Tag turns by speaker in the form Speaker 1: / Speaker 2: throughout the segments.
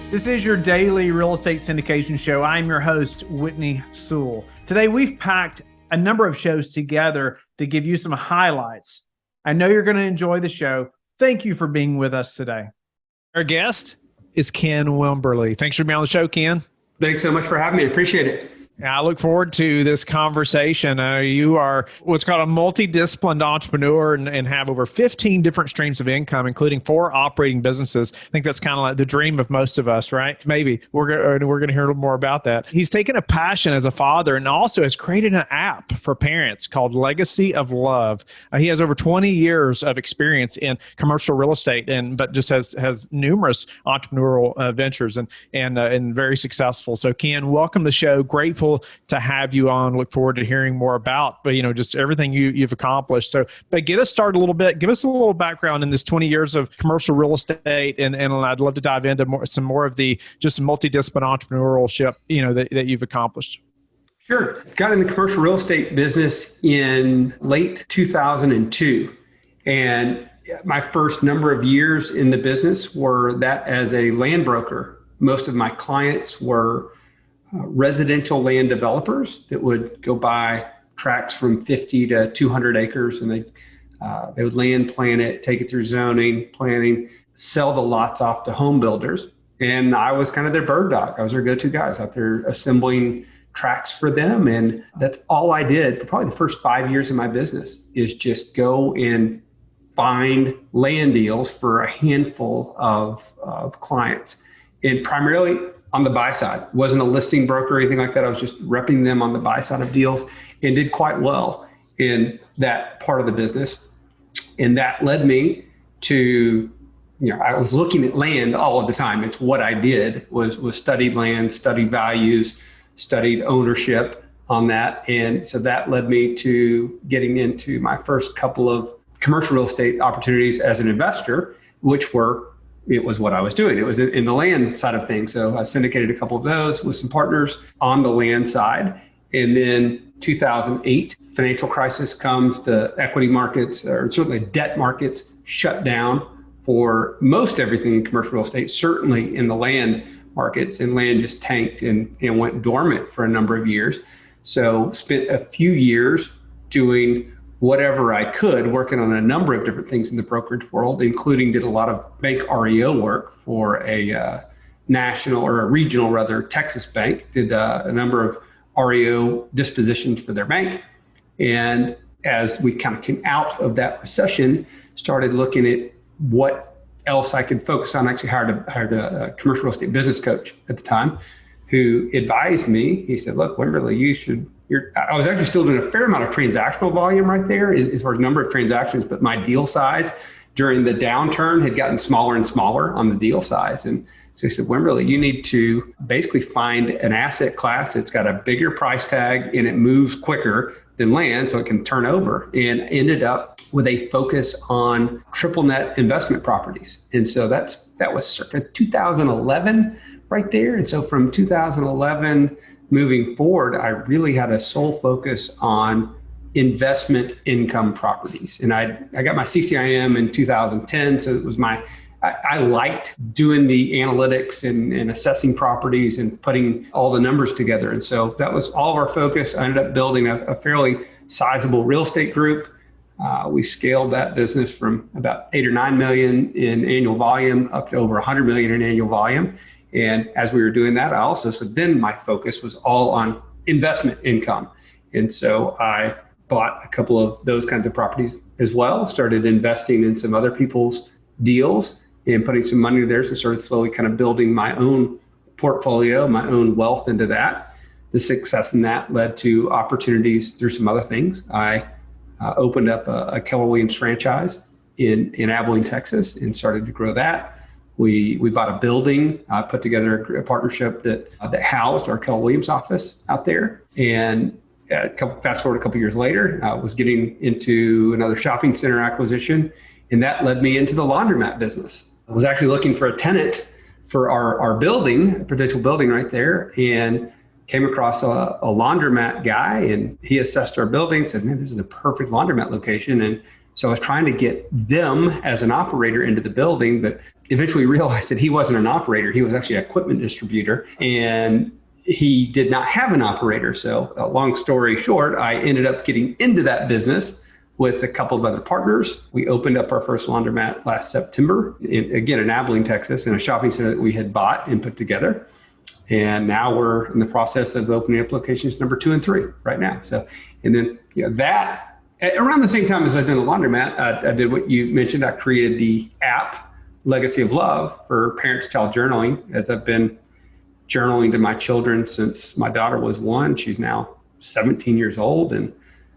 Speaker 1: This is your daily real estate syndication show. I'm your host, Whitney Sewell. Today, we've packed a number of shows together to give you some highlights. I know you're going to enjoy the show. Thank you for being with us today.
Speaker 2: Our guest is Ken Wimberly. Thanks for being on the show, Ken.
Speaker 3: Thanks so much for having me. I appreciate it.
Speaker 2: I look forward to this conversation. You are what's called a multidisciplined entrepreneur and have over 15 different streams of income, including 4 operating businesses. I think that's kind of like the dream of most of us, right? Maybe we're going to hear a little more about that. He's taken a passion as a father and also has created an app for parents called Legacy of Love. He has over 20 years of experience in commercial real estate, but just has numerous entrepreneurial ventures and very successful. So, Ken, welcome to the show. Grateful to have you on. Look forward to hearing more about, just everything you've accomplished. So, but get us started a little bit. Give us a little background in this 20 years of commercial real estate, and I'd love to dive into some more of the just multidisciplinary entrepreneurship, that you've accomplished.
Speaker 3: Sure. Got in the commercial real estate business in late 2002, and my first number of years in the business were that as a land broker. Most of my clients were residential land developers that would go buy tracts from 50 to 200 acres, and they would land plan it, take it through zoning, planning, sell the lots off to home builders. And I was kind of their bird dog. I was their go-to guys out there assembling tracts for them. And that's all I did for probably the first 5 years of my business, is just go and find land deals for a handful of clients, and primarily on the buy side. Wasn't a listing broker or anything like that. I was just repping them on the buy side of deals, and did quite well in that part of the business. And that led me to, I was looking at land all of the time. It's what I did was studied land, studied values, studied ownership on that. And so that led me to getting into my first couple of commercial real estate opportunities as an investor, it was what I was doing. It was in the land side of things. So I syndicated a couple of those with some partners on the land side. And then 2008, financial crisis comes, the equity markets, or certainly debt markets, shut down for most everything in commercial real estate, certainly in the land markets, and land just tanked and went dormant for a number of years. So spent a few years doing whatever I could, working on a number of different things in the brokerage world, including did a lot of bank REO work for a national, or a regional rather, Texas bank, did a number of REO dispositions for their bank. And as we kind of came out of that recession, started looking at what else I could focus on. Actually hired a commercial real estate business coach at the time, who advised me. He said, look, Wimberly, I was actually still doing a fair amount of transactional volume right there as far as number of transactions, but my deal size during the downturn had gotten smaller and smaller on the deal size. And so he said, Wimberly, you need to basically find an asset class that's got a bigger price tag and it moves quicker than land so it can turn over, and ended up with a focus on triple net investment properties. And so that was circa 2011 right there. And so from 2011 moving forward, I really had a sole focus on investment income properties. And I got my CCIM in 2010. So it was I liked doing the analytics and assessing properties and putting all the numbers together. And so that was all of our focus. I ended up building a fairly sizable real estate group. We scaled that business from about 8 or 9 million in annual volume up to over 100 million in annual volume. And as we were doing that, then my focus was all on investment income. And so I bought a couple of those kinds of properties as well, started investing in some other people's deals and putting some money there. So started slowly kind of building my own portfolio, my own wealth into that. The success in that led to opportunities through some other things. I opened up a Keller Williams franchise in Abilene, Texas, and started to grow that. We bought a building, put together a partnership that housed our Keller Williams office out there. And fast forward a couple years later, was getting into another shopping center acquisition, and that led me into the laundromat business. I was actually looking for a tenant for our building, a potential building right there, and came across a laundromat guy, and he assessed our building, said, man, this is a perfect laundromat location. And So I was trying to get them as an operator into the building, but eventually realized that he wasn't an operator. He was actually an equipment distributor, and he did not have an operator. So long story short, I ended up getting into that business with a couple of other partners. We opened up our first laundromat last September, in Abilene, Texas, in a shopping center that we had bought and put together. And now we're in the process of opening up locations number 2 and 3 right now. So, and then that around the same time as I've done the laundromat, I did what you mentioned. I created the app Legacy of Love for parents-child journaling, as I've been journaling to my children since my daughter was 1. She's now 17 years old, and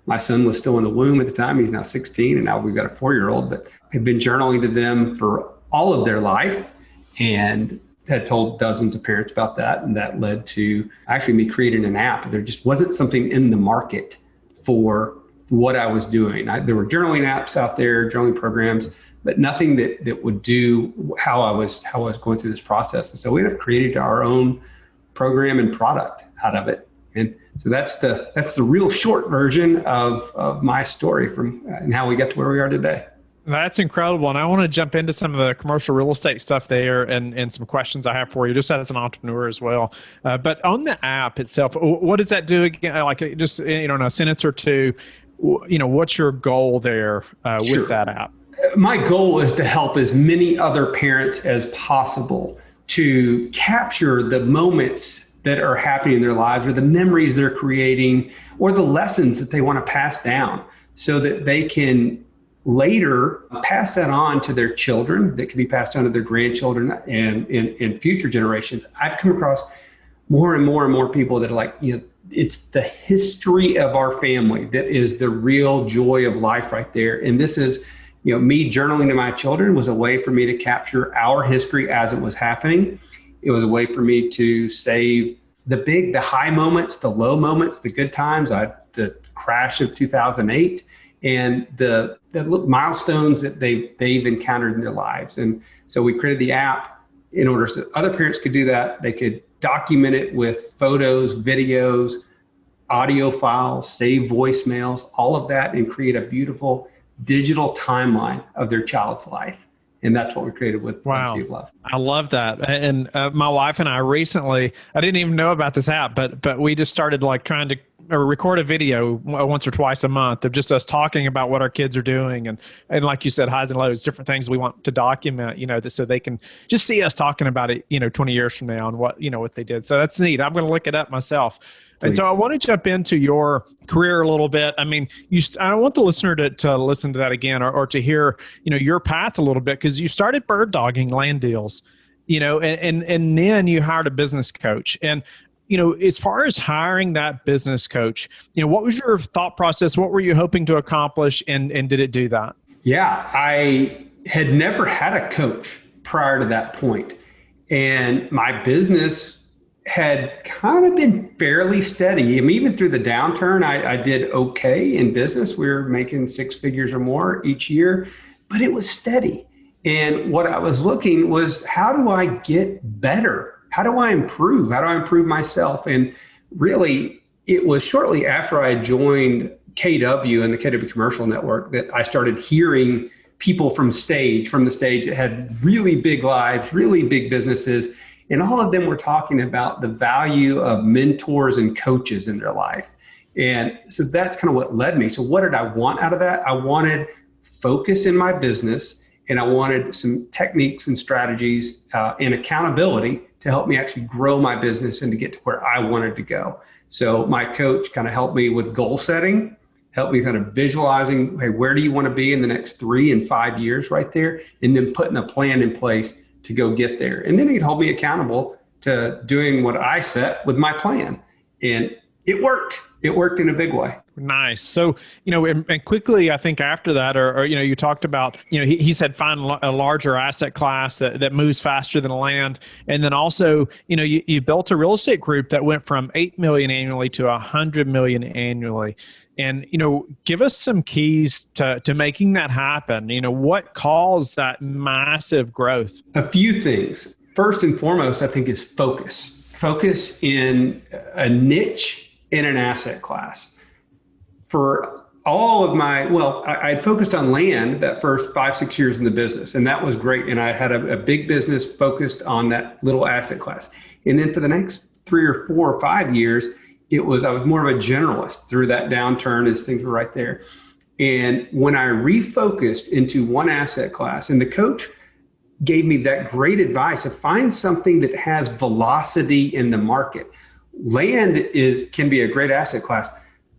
Speaker 3: my son was still in the womb at the time. He's now 16, and now we've got a 4-year-old. But I've been journaling to them for all of their life, and had told dozens of parents about that. And that led to actually me creating an app. There just wasn't something in the market for what I was doing. There were journaling apps out there, journaling programs, but nothing that would do how I was going through this process. And so we ended up creating our own program and product out of it. And so that's the real short version of my story and how we got to where we are today.
Speaker 2: That's incredible. And I want to jump into some of the commercial real estate stuff there and some questions I have for you, just as an entrepreneur as well. But on the app itself, what does that do again? Like just, in a sentence or two, what's your goal there with that app?
Speaker 3: My goal is to help as many other parents as possible to capture the moments that are happening in their lives, or the memories they're creating, or the lessons that they want to pass down, so that they can later pass that on to their children, that can be passed on to their grandchildren and in future generations. I've come across more and more and more people that are like, it's the history of our family that is the real joy of life right there. And this is, me journaling to my children was a way for me to capture our history as it was happening. It was a way for me to save the high moments, the low moments, the good times, the crash of 2008, and the milestones that they've encountered in their lives. And so we created the app in order so that other parents could do that. They could document it with photos, videos, audio files, save voicemails, all of that, and create a beautiful digital timeline of their child's life. And that's what we created with Legacy of Love.
Speaker 2: I love that. And my wife and I recently, I didn't even know about this app, but we just started trying to record a video once or twice a month of just us talking about what our kids are doing. And like you said, highs and lows, different things we want to document, so they can just see us talking about it, 20 years from now and what they did. So that's neat. I'm going to look it up myself. Please. And so I want to jump into your career a little bit. I mean, I want the listener to listen to that again, or to hear, your path a little bit, because you started bird dogging land deals, and then you hired a business coach. And, as far as hiring that business coach, what was your thought process? What were you hoping to accomplish? And did it do that?
Speaker 3: Yeah, I had never had a coach prior to that point. And my business had kind of been fairly steady. I mean, even through the downturn, I did okay in business. We were making 6 figures or more each year, but it was steady. And what I was looking was, how do I get better? How do I improve? How do I improve myself? And really, it was shortly after I joined KW and the KW Commercial Network that I started hearing people from the stage that had really big lives, really big businesses. And all of them were talking about the value of mentors and coaches in their life. And so that's kind of what led me. So what did I want out of that? I wanted focus in my business, and I wanted some techniques and strategies and accountability to help me actually grow my business and to get to where I wanted to go. So my coach kind of helped me with goal setting, helped me kind of visualizing, hey, where do you want to be in the next 3 and 5 years right there? And then putting a plan in place to go get there. And then he'd hold me accountable to doing what I set with my plan. And it worked. It worked in a big way.
Speaker 2: Nice. So, and quickly, I think after that, or you talked about, he said, find a larger asset class that moves faster than land. And then also, you built a real estate group that went from 8 million annually to 100 million annually. And, give us some keys to making that happen. What caused that massive growth?
Speaker 3: A few things. First and foremost, I think, is focus. Focus in a niche in an asset class. For all of I had focused on land that first 5, 6 years in the business, and that was great. And I had a big business focused on that little asset class. And then for the next 3 or 4 or 5 years, I was more of a generalist through that downturn as things were right there. And when I refocused into one asset class, and the coach gave me that great advice of find something that has velocity in the market. Land can be a great asset class,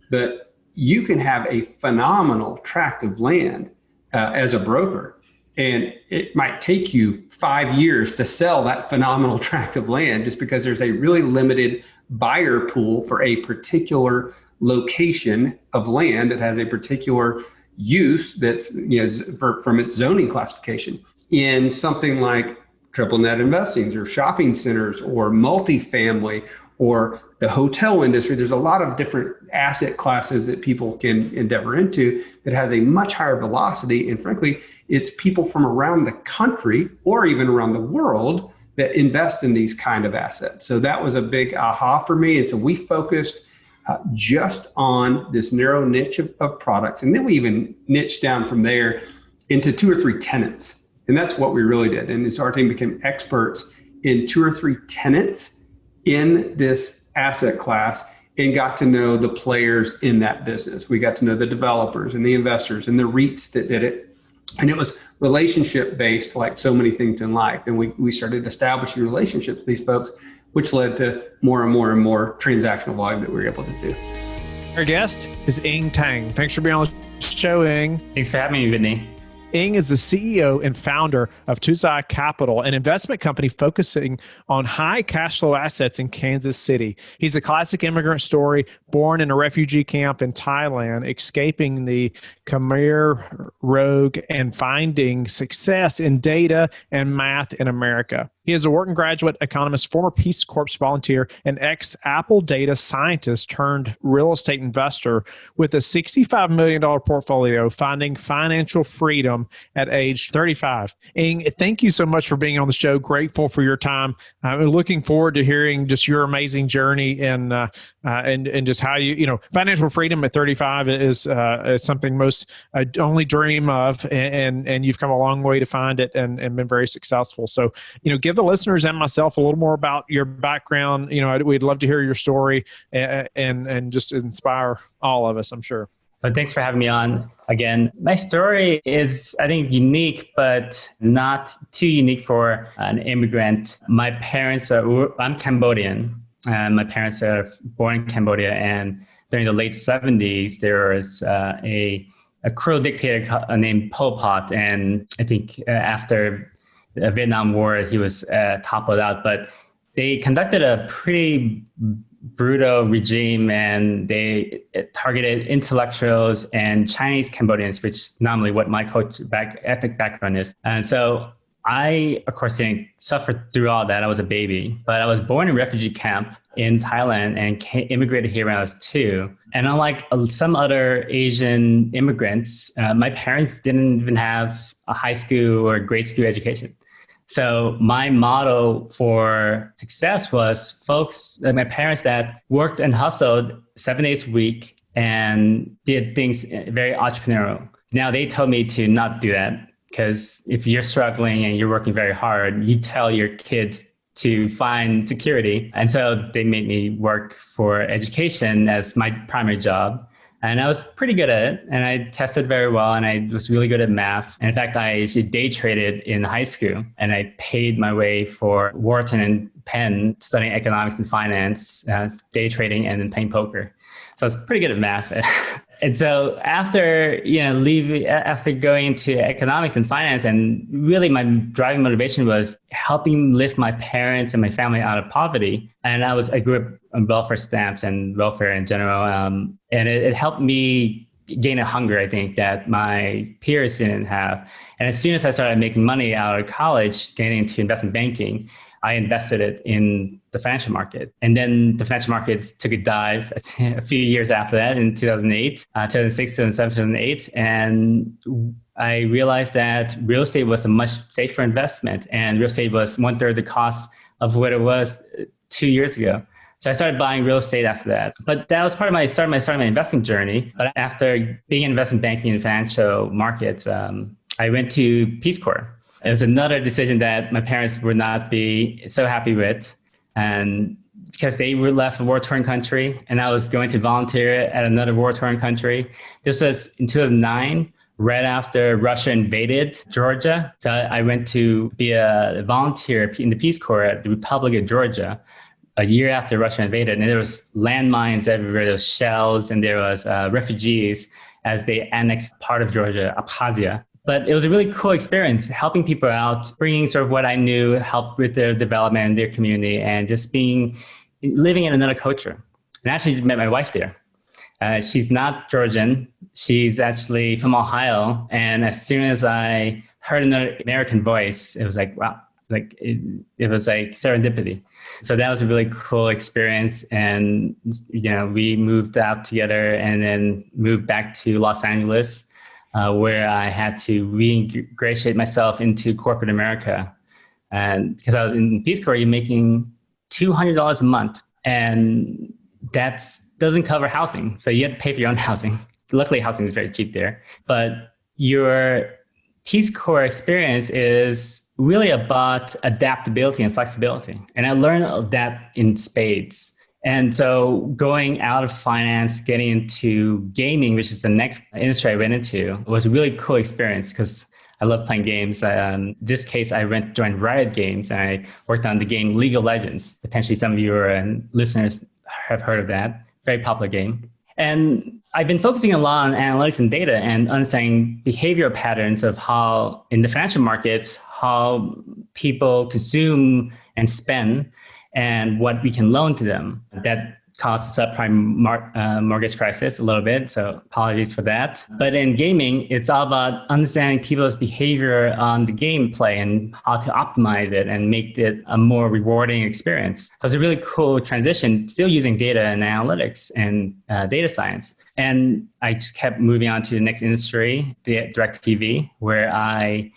Speaker 3: but you can have a phenomenal tract of land as a broker. And it might take you 5 years to sell that phenomenal tract of land just because there's a really limited buyer pool for a particular location of land that has a particular use that's, from its zoning classification. In something like triple net investings or shopping centers or multifamily or the hotel industry, there's a lot of different asset classes that people can endeavor into that has a much higher velocity. And frankly, it's people from around the country or even around the world that invest in these kind of assets. So that was a big aha for me. And so we focused just on this narrow niche of products. And then we even niched down from there into 2 or 3 tenants. And that's what we really did. And so our team became experts in 2 or 3 tenants in this asset class and got to know the players in that business. We got to know the developers and the investors and the REITs that did it. And it was relationship based, like so many things in life. And we started establishing relationships with these folks, which led to more and more and more transactional volume that we were able to do.
Speaker 2: Our guest is Taing. Thanks for being on the show, Ing.
Speaker 4: Thanks for having me, Whitney.
Speaker 2: Ing is the CEO and founder of Tucson Capital, an investment company focusing on high cash flow assets in Kansas City. He's a classic immigrant story, born in a refugee camp in Thailand, escaping the Khmer Rouge and finding success in data and math in America. He is a Wharton graduate, economist, former Peace Corps volunteer, and ex-Apple data scientist turned real estate investor with a $65 million portfolio, finding financial freedom at age 35. Ing, thank you so much for being on the show. Grateful for your time. I'm looking forward to hearing just your amazing journey and just how financial freedom at 35 is something most only dream of, and you've come a long way to find it and been very successful. So, give the listeners and myself a little more about your background. We'd love to hear your story and just inspire all of us, I'm sure.
Speaker 4: Well, thanks for having me on again. My story is, I think, unique, but not too unique for an immigrant. My parents I'm Cambodian, and my parents are born in Cambodia. And during the late 70s, there was a cruel dictator named Pol Pot. And I think after the Vietnam War, he was toppled out. But they conducted a pretty brutal regime, and they targeted intellectuals and Chinese Cambodians, which is normally what my ethnic background is. And so I, of course, didn't suffer through all that. I was a baby, but I was born in a refugee camp in Thailand and immigrated here when I was 2. And unlike some other Asian immigrants, my parents didn't even have a high school or grade school education. So my motto for success was folks, like my parents, that worked and hustled 7 days a week and did things very entrepreneurial. Now they told me to not do that, because if you're struggling and you're working very hard, you tell your kids to find security. And so they made me work for education as my primary job. And I was pretty good at it, and I tested very well, and I was really good at math. And in fact, I actually day traded in high school, and I paid my way for Wharton and Penn, studying economics and finance, day trading, and then playing poker. So I was pretty good at math. And so after going into economics and finance, and really my driving motivation was helping lift my parents and my family out of poverty. And I grew up on welfare stamps and welfare in general. And it helped me gain a hunger, I think, that my peers didn't have. And as soon as I started making money out of college, getting into investment banking, I invested it in the financial market. And then the financial markets took a dive a few years after that, in 2008, 2006, 2007, 2008. And I realized that real estate was a much safer investment. And real estate was 1/3 the cost of what it was 2 years ago. So I started buying real estate after that. But that was part of my investing journey. But after being in investment banking and financial markets, I went to Peace Corps. It was another decision that my parents would not be so happy with. And because they were left a war-torn country and I was going to volunteer at another war-torn country. This was in 2009, right after Russia invaded Georgia. So I went to be a volunteer in the Peace Corps at the Republic of Georgia a year after Russia invaded. And there was landmines everywhere, there was shells, and there was refugees as they annexed part of Georgia, Abkhazia. But it was a really cool experience, helping people out, bringing sort of what I knew, help with their development in their community, and just living in another culture. And I actually met my wife there. She's not Georgian. She's actually from Ohio. And as soon as I heard another American voice, it was like, wow, it was like serendipity. So that was a really cool experience. And, we moved out together and then moved back to Los Angeles, where I had to reingratiate myself into corporate America. And because I was in Peace Corps, you're making $200 a month, and that doesn't cover housing. So you have to pay for your own housing. Luckily, housing is very cheap there. But your Peace Corps experience is really about adaptability and flexibility. And I learned that in spades. And so going out of finance, getting into gaming, which is the next industry I went into, was a really cool experience because I love playing games. This case, I joined Riot Games and I worked on the game League of Legends. Potentially some of your listeners have heard of that. Very popular game. And I've been focusing a lot on analytics and data and understanding behavioral patterns of how, in the financial markets, how people consume and spend and what we can loan to them. That caused a subprime mortgage crisis a little bit, so apologies for that. But in gaming, it's all about understanding people's behavior on the gameplay and how to optimize it and make it a more rewarding experience. So it's a really cool transition, still using data and analytics and data science. And I just kept moving on to the next industry, the direct TV, where I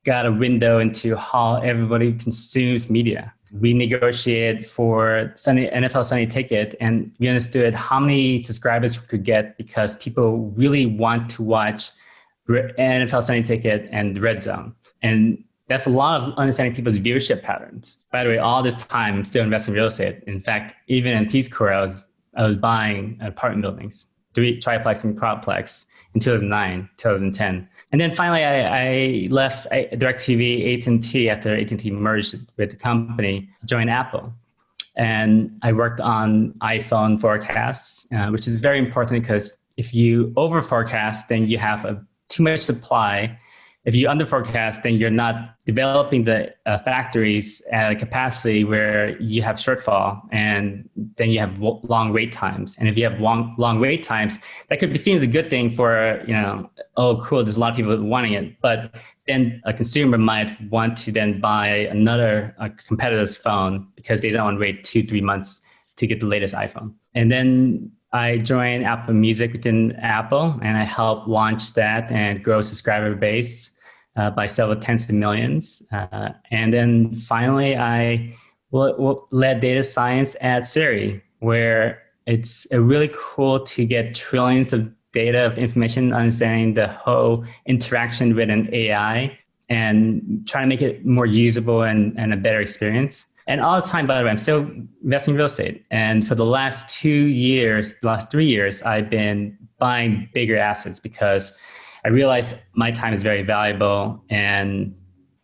Speaker 4: got a window into how everybody consumes media. We negotiated for NFL Sunday Ticket, and we understood how many subscribers we could get because people really want to watch NFL Sunday Ticket and Red Zone. And that's a lot of understanding people's viewership patterns. By the way, all this time, I'm still investing in real estate. In fact, even in Peace Corps, I was buying apartment buildings, triplex and quadplex in 2009, 2010. And then finally, I left DirecTV, AT&T after AT&T merged with the company, joined Apple. And I worked on iPhone forecasts, which is very important because if you over forecast, then you have too much supply. If you under forecast, then you're not developing the factories at a capacity where you have shortfall, and then you have long wait times. And if you have long wait times, that could be seen as a good thing for, oh, cool, there's a lot of people wanting it. But then a consumer might want to then buy another competitor's phone because they don't want to wait 2-3 months to get the latest iPhone. And then I joined Apple Music within Apple, and I helped launch that and grow subscriber base by several tens of millions. And then finally, I led data science at Siri, where it's really cool to get trillions of data of information, understanding the whole interaction with an AI and trying to make it more usable and a better experience. And all the time, by the way, I'm still investing in real estate. And for the last 3 years, I've been buying bigger assets because I realized my time is very valuable, and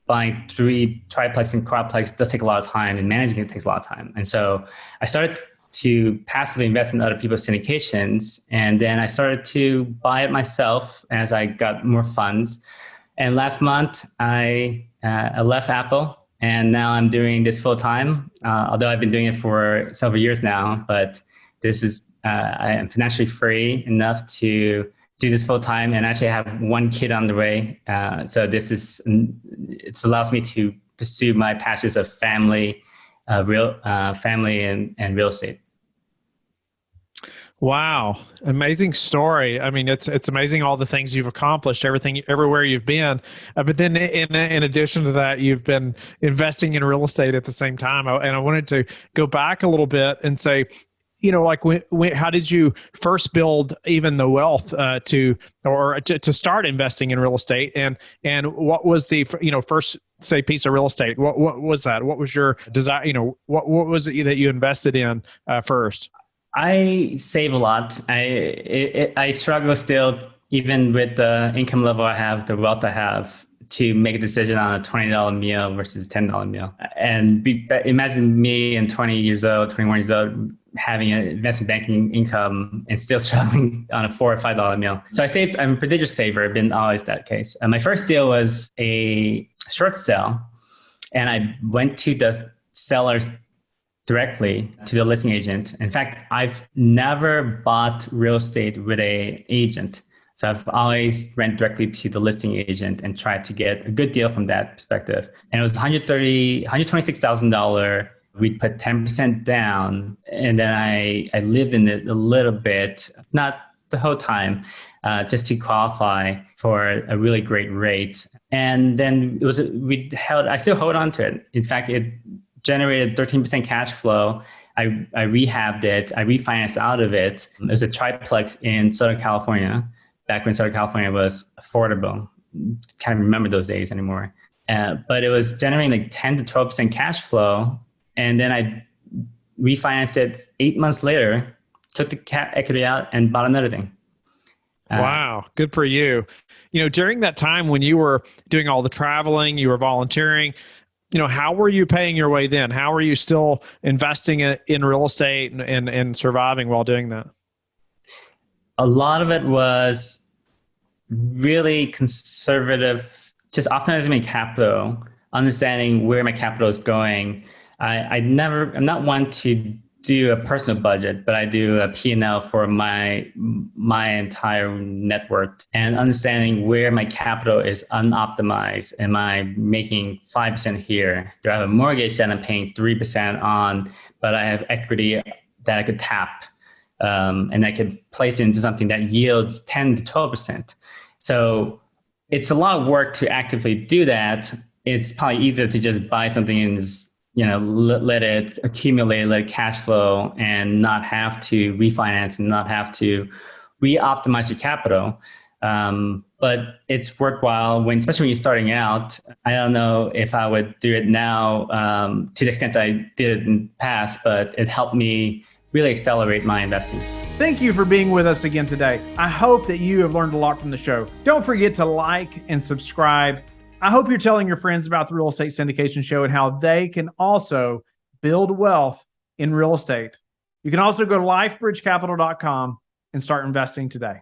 Speaker 4: buying triplex and quadplex does take a lot of time, and managing it takes a lot of time. And so I started to passively invest in other people's syndications, and then I started to buy it myself as I got more funds. And last month, I left Apple, and now I'm doing this full time, although I've been doing it for several years now. But this is, I am financially free enough to do this full time, and actually have one kid on the way. So it allows me to pursue my passions of family and real estate.
Speaker 2: Wow. Amazing story. I mean, it's amazing all the things you've accomplished, everywhere you've been. But then in addition to that, you've been investing in real estate at the same time. And I wanted to go back a little bit and say, like how did you first build even the wealth to start investing in real estate, and what was the first say piece of real estate? What was that? What was your desire? What was it that you invested in first?
Speaker 4: I save a lot. I struggle still, even with the income level I have, the wealth I have, to make a decision on a $20 meal versus a $10 meal. And imagine me in 20 years old, 21 years old, having an investment banking income and still struggling on a $4 or $5 meal. So I saved. I'm a prodigious saver. I've been always that case. My first deal was a short sale, and I went to the sellers directly to the listing agent. In fact, I've never bought real estate with an agent. So I've always went directly to the listing agent and tried to get a good deal from that perspective. And it was $126,000. We put 10% down, and then I lived in it a little bit, not the whole time, just to qualify for a really great rate. And then I still hold on to it. In fact, it generated 13% cash flow. I rehabbed it. I refinanced out of it. It was a triplex in Southern California, back when Southern California was affordable. Can't remember those days anymore. But it was generating like 10 to 12% cash flow. And then I refinanced it 8 months later, took the equity out, and bought another thing.
Speaker 2: Wow. Good for you. During that time when you were doing all the traveling, you were volunteering, how were you paying your way then? How were you still investing in real estate and surviving while doing that?
Speaker 4: A lot of it was really conservative, just optimizing my capital, understanding where my capital is going. I'm not one to do a personal budget, but I do a P&L for my entire network, and understanding where my capital is unoptimized. Am I making 5% here? Do I have a mortgage that I'm paying 3% on, but I have equity that I could tap, and I could place it into something that yields 10 to 12%. So it's a lot of work to actively do that. It's probably easier to just buy something and just let it accumulate, let it cash flow, and not have to refinance and not have to re-optimize your capital. But it's worthwhile, especially when you're starting out. I don't know if I would do it now to the extent that I did it in the past, but it helped me really accelerate my investing.
Speaker 1: Thank you for being with us again today. I hope that you have learned a lot from the show. Don't forget to like and subscribe. I hope you're telling your friends about the Real Estate Syndication Show and how they can also build wealth in real estate. You can also go to lifebridgecapital.com and start investing today.